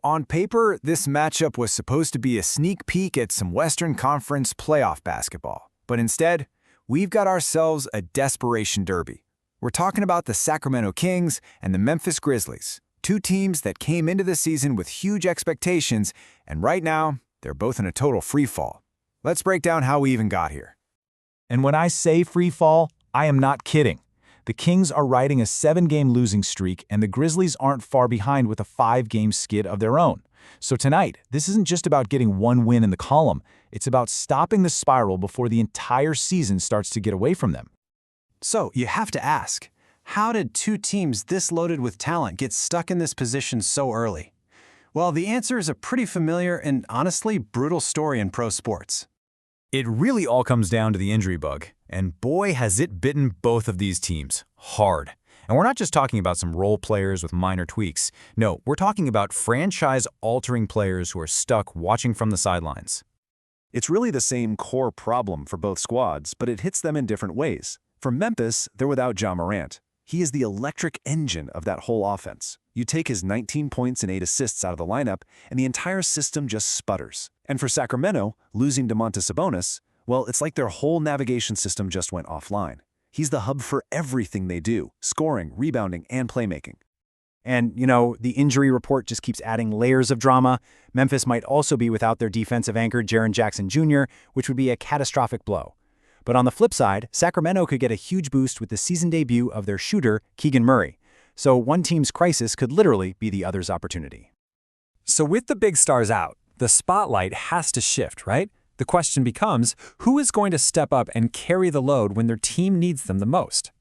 On paper, this matchup was supposed to be a sneak peek at some Western Conference playoff basketball. But instead, we've got ourselves a desperation derby. We're talking about the Sacramento Kings and the Memphis Grizzlies, two teams that came into the season with huge expectations, and right now, they're both in a total freefall. Let's break down how we even got here. And when I say free fall, I am not kidding. The Kings are riding a 7-game losing streak, and the Grizzlies aren't far behind with a 5-game skid of their own. So tonight, this isn't just about getting one win in the column. It's about stopping the spiral before the entire season starts to get away from them. So you have to ask, how did two teams this loaded with talent get stuck in this position so early? Well, the answer is a pretty familiar and honestly brutal story in pro sports. It really all comes down to the injury bug, and boy has it bitten both of these teams hard. And we're not just talking about some role players with minor tweaks. No, we're talking about franchise-altering players who are stuck watching from the sidelines. It's really the same core problem for both squads, but it hits them in different ways. For Memphis, they're without Ja Morant. He is the electric engine of that whole offense. You take his 19 points and 8 assists out of the lineup, and the entire system just sputters. And for Sacramento, losing Domantas Sabonis, well, it's like their whole navigation system just went offline. He's the hub for everything they do, scoring, rebounding, and playmaking. And, the injury report just keeps adding layers of drama. Memphis might also be without their defensive anchor, Jaren Jackson Jr., which would be a catastrophic blow. But on the flip side, Sacramento could get a huge boost with the season debut of their shooter, Keegan Murray. So one team's crisis could literally be the other's opportunity. So with the big stars out, the spotlight has to shift, right? The question becomes, who is going to step up and carry the load when their team needs them the most?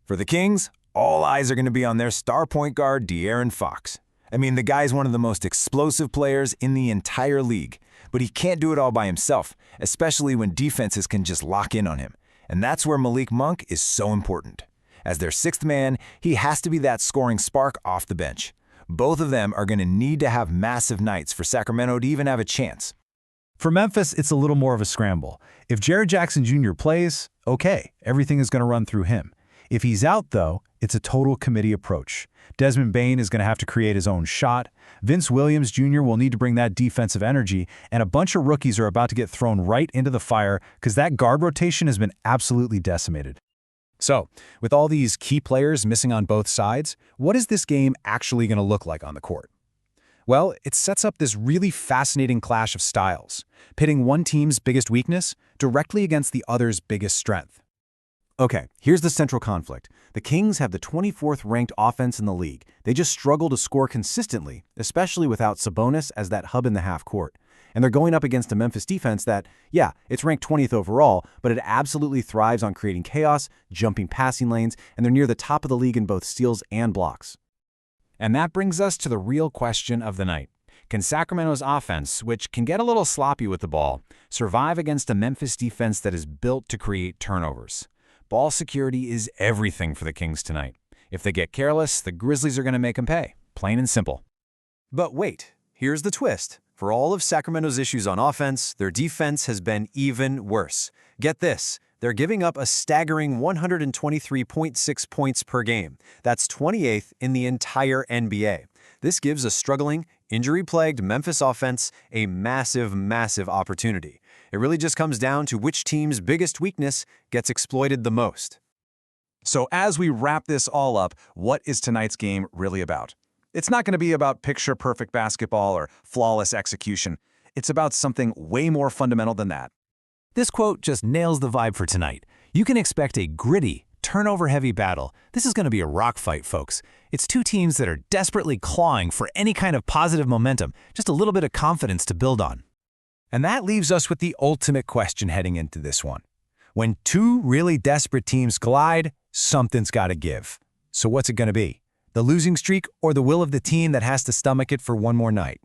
For the Kings, all eyes are going to be on their star point guard, De'Aaron Fox. The guy's one of the most explosive players in the entire league, but he can't do it all by himself, especially when defenses can just lock in on him. And that's where Malik Monk is so important. As their sixth man, he has to be that scoring spark off the bench. Both of them are going to need to have massive nights for Sacramento to even have a chance. For Memphis, it's a little more of a scramble. If Jaren Jackson Jr. plays, okay, everything is going to run through him. If he's out, though, it's a total committee approach. Desmond Bane is going to have to create his own shot. Vince Williams Jr. will need to bring that defensive energy, and a bunch of rookies are about to get thrown right into the fire because that guard rotation has been absolutely decimated. So, with all these key players missing on both sides, what is this game actually going to look like on the court? Well, it sets up this really fascinating clash of styles, pitting one team's biggest weakness directly against the other's biggest strength. Okay, here's the central conflict. The Kings have the 24th ranked offense in the league. They just struggle to score consistently, especially without Sabonis as that hub in the half court. And they're going up against a Memphis defense that, yeah, it's ranked 20th overall, but it absolutely thrives on creating chaos, jumping passing lanes, and they're near the top of the league in both steals and blocks. And that brings us to the real question of the night. Can Sacramento's offense, which can get a little sloppy with the ball, survive against a Memphis defense that is built to create turnovers? Ball security is everything for the Kings tonight. If they get careless, the Grizzlies are going to make them pay. Plain and simple. But wait, here's the twist. For all of Sacramento's issues on offense, their defense has been even worse. Get this, they're giving up a staggering 123.6 points per game. That's 28th in the entire NBA. This gives a struggling, injury-plagued Memphis offense a massive, massive opportunity. It really just comes down to which team's biggest weakness gets exploited the most. So as we wrap this all up, what is tonight's game really about? It's not going to be about picture-perfect basketball or flawless execution. It's about something way more fundamental than that. This quote just nails the vibe for tonight. You can expect a gritty, turnover-heavy battle. This is going to be a rock fight, folks. It's two teams that are desperately clawing for any kind of positive momentum, just a little bit of confidence to build on. And that leaves us with the ultimate question heading into this one. When two really desperate teams collide, something's got to give. So what's it going to be? The losing streak or the will of the team that has to stomach it for one more night?